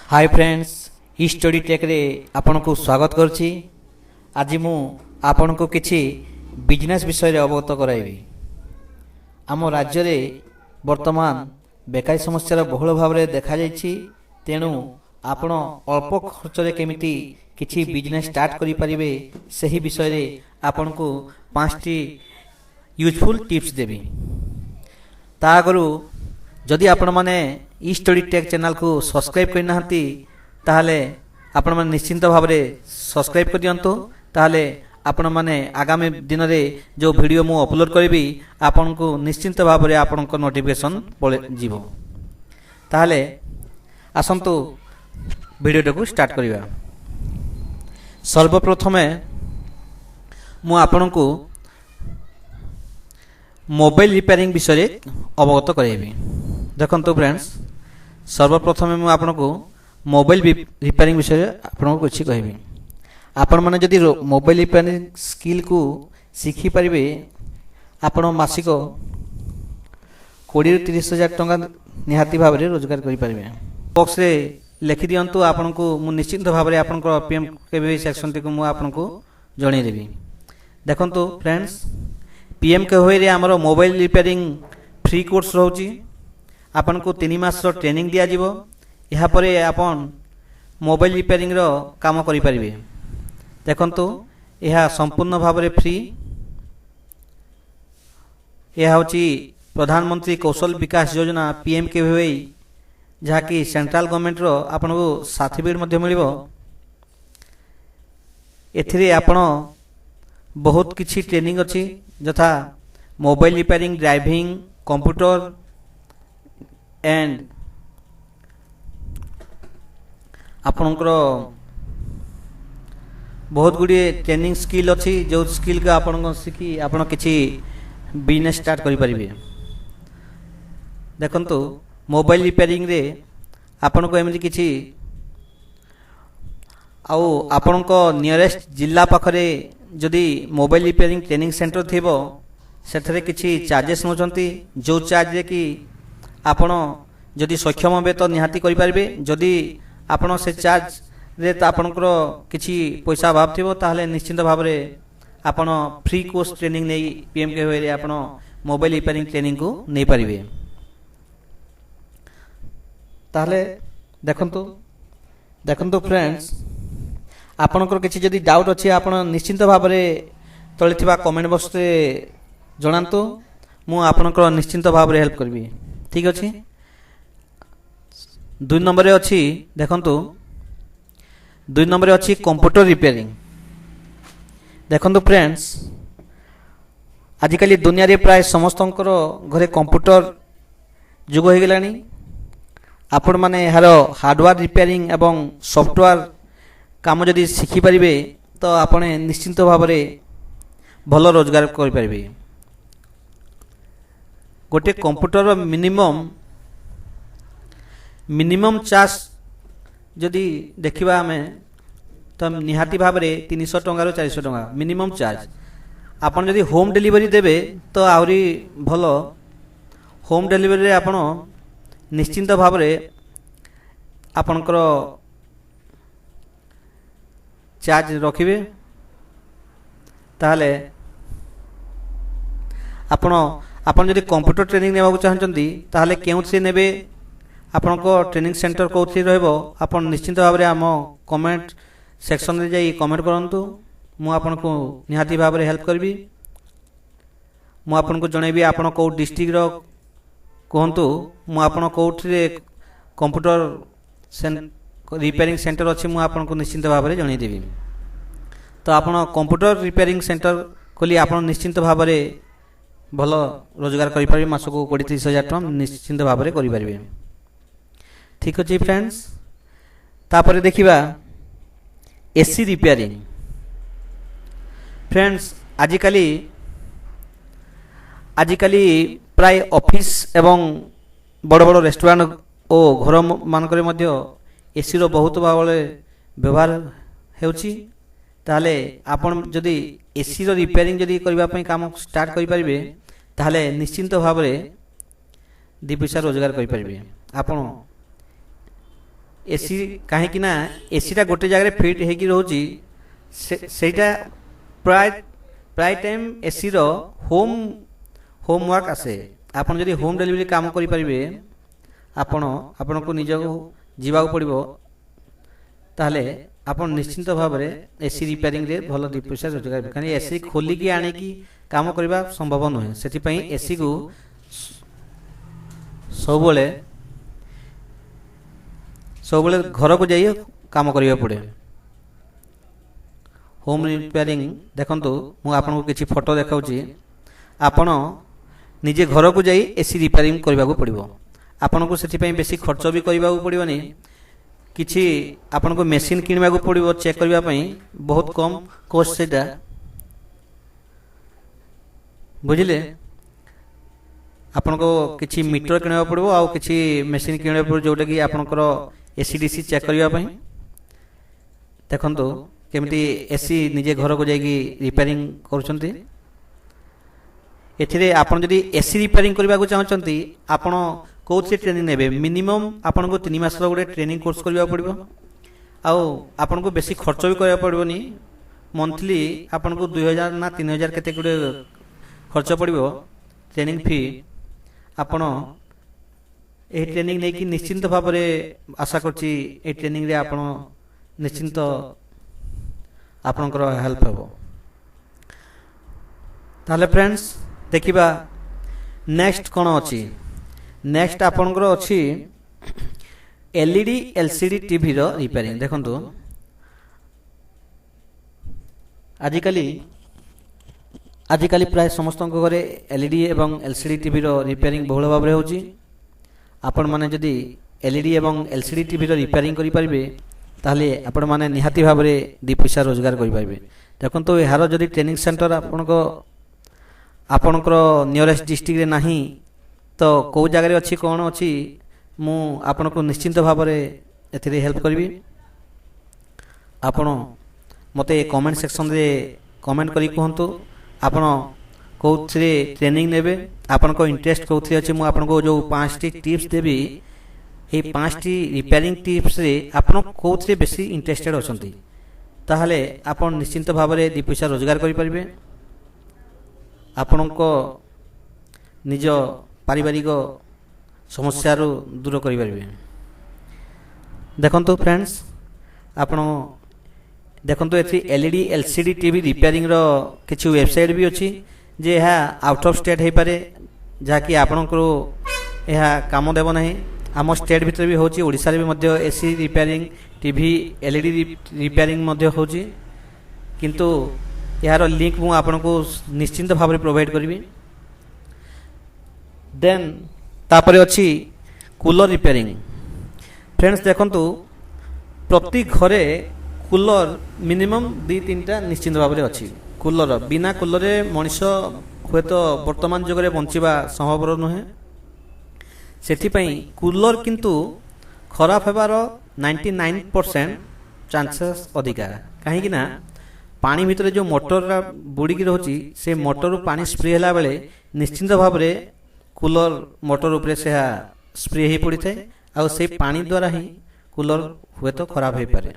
Hi friends ई study take रे आपन को स्वागत करछि। आज मु आपन को किछि बिजनेस विषय रे अवगत कराइबी। आम राज्य रे वर्तमान बेकारी समस्या बहुल भाव रे देखा जाइछि। तेणु आपन अल्प खर्च रे केमिति किछि बिजनेस स्टार्ट करि परिबे सही विषय रे आपन को 5टी यूजफुल टिप्स देबी। ता आगरु जदि आपण माने ई स्टडी टेक चैनल को सब्सक्राइब करना ताहले आपण माने निश्चिंत भाव रे सब्सक्राइब कर दियंतो। ताहले आपण माने आगामी दिन रे जो वीडियो मु अपलोड करबी आपण को निश्चिंत भाव रे आपण को नोटिफिकेशन पळे जीवो। ताहले आसंतु वीडियो को स्टार्ट करिवा। सर्वप्रथमे मु आपण को मोबाइल रिपेयरिंग विषय रे अवगत कराइबी। देखंतु फ्रेंड्स, सर्वप्रथम मु आपनको मोबाइल रिपेयरिंग विषय आपनको कुछ कहबी। आपण माने जदि मोबाइल रिपेयरिंग स्किल को सीखी परिबे आपण मासिक 20 30 हजार टंका निहाती भाव रे रोजगार करि परिबे। बॉक्स रे लिखि दियंतु आपनको मु निश्चित भाव रे आपनको पीएम केवी सेक्शन टी को मु आपनको जणै देबी। देखंतु फ्रेंड्स, पीएम केवी रे हमरो मोबाइल रिपेयरिंग फ्री कोर्स रहउची। आपन को 3 मास ट्रेनिंग दिया जीवो। यहाँ पर आपन मोबाइल रिपेयरिंग रो काम करि परिबे। देखंतु यह संपूर्ण भाव रे फ्री। यह होची प्रधानमंत्री कौशल विकास योजना पीएमकेवीवाई, जहा कि सेंट्रल गवर्नमेंट रो आपन को सर्टिफिकेट मध्ये मिलिबो। एथिरे आपन बहुत किछि ट्रेनिंग अछि, जथा mobile repairing, driving, computer and आपनकर बहुत गुडी ट्रेनिंग स्किल अछि। जो स्किल का आपन सीखी आपन किछि बिजनेस स्टार्ट करि परिबे। देखंतु मोबाइल रिपेयरिंग रे आपन को एमि किछि आउ आपन को नियरेस्ट जिल्ला पाखरे जदि मोबाइल रिपेयरिंग ट्रेनिंग सेंटर थिबो सेठरे किछि चार्जेस नोचंती। जो चार्ज रे कि आपण जदि सक्षम हे तो निहाती करि परिबे। जदि आपण से चार्ज रे त आपनकर किछि पैसा अभाव थिबो ताहले निश्चित भाव रे आपण फ्री कोर्स ट्रेनिंग नै पीएम के होय रे आपण मोबाइल रिपेयरिंग ट्रेनिंग को नै परिबे। ताहले देखंतु फ्रेंड्स, आपनकर किछि जदि डाउट अछि आपण निश्चित भाव रे तळिथिबा कमेंट बॉक्स रे जणांतु। मु आपनकर निश्चित भाव रे हेल्प करबी। ठीक अछि। 2 नंबर रे अछि, देखंतु 2 नंबर रे अछि कंप्यूटर रिपेयरिंग। देखंतु फ्रेंड्स, आजिकली दुनिया रे प्राय समस्तंकर घरे कंप्यूटर जुग हो गेलानी। आपण माने हारो हार्डवेयर रिपेयरिंग एवं सॉफ्टवेयर काम जदि सीखि परिबे तो आपण निश्चित भाव रे भलो रोजगार करि परिबे। गोटे कंप्यूटर मिनिमम चार्ज जदि देखिबा हमें तो निहाती भाव रे 300 टंका रो 400 टंका मिनिमम चार्ज। आपन जदि होम डिलीवरी देबे तो आउरी भलो। होम डिलीवरी रे आपण निश्चिंत भाव रे आपनकर चार्ज रखिबे। ताहले आपण जदि कंप्यूटर ट्रेनिंग नेबाक चाहछंती ताहले केउ से नेबे, आपण को ट्रेनिंग सेंटर कोथि रहबो, आपण निश्चित भाव रे हम कमेंट सेक्शन रे जाई कमेंट करंतु। मु आपण को निहाती भाव रे हेल्प करबी। मु आपण को जणेबी आपण को डिस्ट्रिक्ट रो कहंतु। मु आपण कोथि रे कंप्यूटर रिपेयरिंग सेंटर अछि, मु आपण को निश्चित भाव रे जणै देबी। तो आपण कंप्यूटर रिपेयरिंग सेंटर खोली आपण निश्चित भाव रे भलो रोजगार करि परिबे। मास को 20 30 हजार टका निश्चित भाव रे करि परिबे। ठीक अछि फ्रेंड्स। तापरे देखिबा एसी रिपेयरिंग। फ्रेंड्स, आजिकली प्राय ऑफिस एवं बड़ बड़ रेस्टोरेंट ओ घर मानकरे मध्य एसी रो बहुत भावले व्यवहार हेउची। ताहले आपण जदि एसी रो रिपेयरिंग जदि करबा पई काम स्टार्ट करि परिबे ताहले निश्चित भाव रे 2 पैसा रोजगार करि परिबे। आपण एसी कहीं ना एसीटा गोटे जगह फिट होगी रोची सेटा प्राय प्राय टाइम एसी रो होमवर्क आसे आपन जदि होम डिलीवरी काम करि परिबे आपण को निज जीवा पड़ो ताहले आपण निश्चिंत भाव में एसी रिपेयरिंग रे भल दी पैसा रोजगार कहीं एसी खोलिकी आनिकी काम करबा संभव नुहे से एसी को सब घर को जाइए काम करिया पड़े होम रिपेयरिंग देखंतु मु आपन को किछि फोटो देखाउची आपण निजे घर को जाई एसी रिपेयरिंग करबा को पड़िबो आपन को सेति पई बेसी खर्च भी करबा को पड़िबोनी किछि आपन को मशीन किनबा को पड़िबो चेक करबा पई बहुत कम कॉस्ट सेटा बुझिले आपन को किछि मीटर किनबा पड़िबो आ किछि मशीन किनबा पड़िबो जोटा कि आपनकर एसीडीसी चेक करबा पई देखंतु केमती एसी निजे घर को जाइए रिपेयरिंग करुँच एथिरे आपन जदि एसी रिपेयरिंग करबा को चाहछंती आपन कोथि ट्रेनिंग नेबे मिनिमम आपन को 3 मास रो गोटे ट्रेनिंग कोर्स करबा पड़िबो आउ आपन को बेसी खर्च भी करबा पड़िबोनी मंथली आपन को 2000 ना 3000 केते गुडे खर्च पड़िबो ट्रेनिंग फी आपन ए ट्रेनिंग नै कि निश्चिंत भाव रे आशा करछि ए ट्रेनिंग रे आपन निश्चिंत आपनकर हेल्प हेबो ताले फ्रेंड्स देखिबा नेक्स्ट कोन अछि नेक्स्ट आपनकर अछि एलईडी एलसीडी टीवी रो रिपेयरिंग देखंतु आजिकाली प्राय समस्त घरे एलईडी एवं एलसीडी टीवी रो रिपेयरिंग बहुल भाव रे होछि आपण माने जदि एलईडी एवं एलसीडी टीवी रो रिपेयरिंग करि परिबे ताहले आपण माने निहाती भाव रे दी पैसा रोजगार करि परिबे देखंतु एहार जदि ट्रेनिंग सेंटर आपणकर नियरेस्ट डिस्ट्रिक्ट रे नाही तो को जगह रे अछि कोन अछि मु आपण को निश्चिंत भाव रे एथिरे हेल्प करबी आपण मते कमेंट सेक्शन रे कमेंट करी कहंतु आपण कोथरे ट्रेनिंग नेबे आपण को इंटरेस्ट कोथरे अछि मु आपण को जो 5 टी टिप्स देबी ए 5 टी रिपेयरिंग टिप्स रे आपण कोथरे बेसी इंटरेस्टेड अछंती ताहले आपण निश्चिंत भाव रे दी पैसा रोजगार करि परिबे आपण को निज पारिवारिक समस्या दूर करि परिबे देखंतु फ्रेंड्स आपण देखंतु एथि एलईडी एलसीडी टीवी रिपेयरिंग रो किछु वेबसाइट भी अछि जे हा आउट ऑफ स्टेट हे पारे जा कि आपण को यह काम देव नहीं आम स्टेट भीतर भी होची ओडिसा रे भी मध्य AC repairing TV LED repairing मध्य होची किंतु यार लिंक मु आपन को निश्चिंत भाव में प्रोवाइड करबी देन तापरे अछि कूलर रिपेयरिंग फ्रेंड्स देखंतु प्रति घरे कूलर मिनिमम 2-3टा निश्चिंत भाव में अछि कूलर बिना कूलर रे मनुष्य हुए तो वर्तमान जुग रे बंचिबा संभव नुहे सेथि पई कूलर किंतु खराब हेबार 99% चांसेस अधिका काहे कि ना पानी भितर जो मोटर बुड़ी की रोची से मोटर पानी स्प्रे हला बेले निश्चिंत भाव रे कूलर मोटर उपरे से स्प्रे ही पड़ी थाए आ से पानी द्वारा ही कूलर हुए तो खराब हो पारे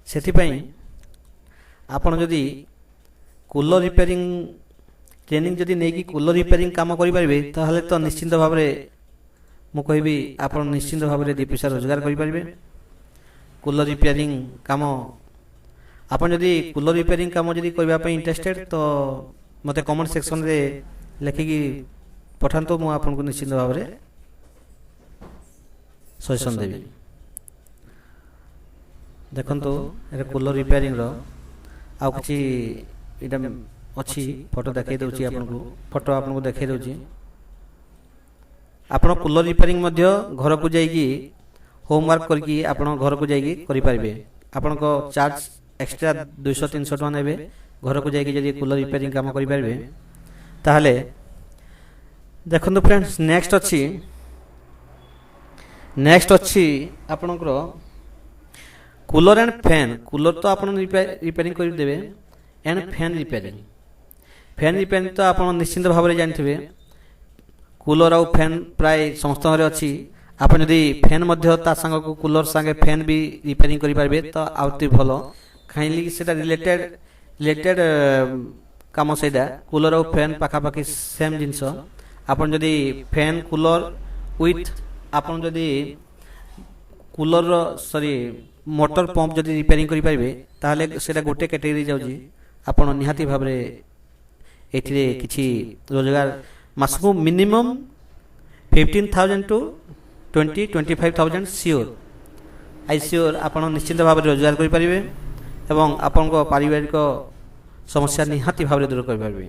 सेथि पई आपण जदि कूलर रिपेयरिंग ट्रेनिंग जदि नै कि कूलर रिपेयरिंग काम करि परिबे ताहले तो निश्चिंत भाव रे मु कहबी आपण निश्चिंत भाव रे 2 पैसा रोजगार करि परिबे कूलर रिपेयरिंग काम आपन जदि कूलर रिपेयरिंग काम जदि करबा पई इंटरेस्टेड तो मते कमेंट सेक्शन रे लेखिकी पठांतो मु आपन को निश्चित भाव रे सजेशन देबी देखंतो ए कूलर रिपेयरिंग रो आ किछि इटा अछि फोटो देखाई दउची आपन को फोटो आपन को देखाई दउची आपन कूलर रिपेयरिंग मध्य घर को जाईकी होमवर्क करकी आपन घर को जाईकी करि पारबे आपन को चार्ज एक्स्ट्रा 200-300 टका नेबे घर को जाईकी जदि कूलर रिपेयरिंग काम करि पारबे ताहले देखंतु फ्रेंड्स नेक्स्ट अच्छी आपनकर कूलर एंड फैन कूलर तो आपन रिपेयरिंग कर देबे एंड फैन रिपेयरिंग तो आपन निश्चिंत भाव में जानथिबे कूलर और फैन प्राय समस्त घरे अच्छी ଆପଣ ଯଦି ଫ୍ୟାନ୍ ମଧ୍ୟ ତା ସାଙ୍ଗକୁ କୁଲର ସାଙ୍ଗେ ଫ୍ୟାନ୍ ବି ରିପେୟାରିଂ କରିପାରିବେ ତ ଆହୁରି ଭଲ, କାହିଁକି ସେଟା ରିଲେଟେଡ କାମ ସେଇଟା। କୁଲର ଆଉ ଫ୍ୟାନ୍ ପାଖାପାଖି ସେମ୍ ଜିନିଷ। ଆପଣ ଯଦି ଫ୍ୟାନ୍ କୁଲର ୱିଥ୍ ଆପଣ ଯଦି କୁଲର ମୋଟର ପମ୍ପ ଯଦି ରିପେୟାରିଂ କରିପାରିବେ ତାହେଲେ ସେଇଟା ଗୋଟେ କ୍ୟାଟେଗୋରୀ ଯାଉଛି। ଆପଣ ନିହାତି ଭାବରେ ଏଥିରେ କିଛି ରୋଜଗାର ମାସକୁ ମିନିମମ୍ 15,000 to 25,000 ସିଓର ସିଓର ଆପଣ ନିଶ୍ଚିନ୍ତ ଭାବରେ ରୋଜଗାର କରିପାରିବେ ଏବଂ ଆପଣଙ୍କ ପାରିବାରିକ ସମସ୍ୟା ନିହାତି ଭାବରେ ଦୂର କରିପାରିବେ।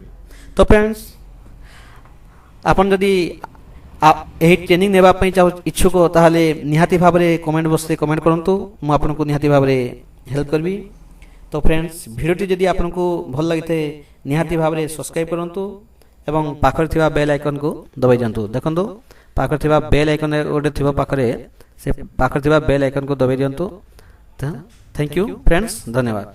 ତ ଫ୍ରେଣ୍ଡସ୍, ଆପଣ ଯଦି ଏହି ଟ୍ରେନିଂ ନେବା ପାଇଁ ଇଚ୍ଛୁକ ତାହେଲେ ନିହାତି ଭାବରେ କମେଣ୍ଟ ବକ୍ସରେ କମେଣ୍ଟ କରନ୍ତୁ, ମୁଁ ଆପଣଙ୍କୁ ନିହାତି ଭାବରେ ହେଲ୍ପ କରିବି। ତ ଫ୍ରେଣ୍ଡସ୍, ଭିଡ଼ିଓଟି ଯଦି ଆପଣଙ୍କୁ ଭଲ ଲାଗିଥାଏ ନିହାତି ଭାବରେ ସବସ୍କ୍ରାଇବ୍ କରନ୍ତୁ ଏବଂ ପାଖରେ ଥିବା ବେଲ୍ ଆଇକନ୍କୁ ଦବାଇ ଦିଅନ୍ତୁ। ଦେଖନ୍ତୁ ପାଖରେ ଥିବା ବେଲ୍ ଆଇକନ୍ ଗୋଟେ ଥିବ ପାଖରେ, ସେ ପାଖରେ ଥିବା ବେଲ୍ ଆଇକନ୍କୁ ଦବାଇ ଦିଅନ୍ତୁ। ଥ୍ୟାଙ୍କ ୟୁ ଫ୍ରେଣ୍ଡସ୍, ଧନ୍ୟବାଦ।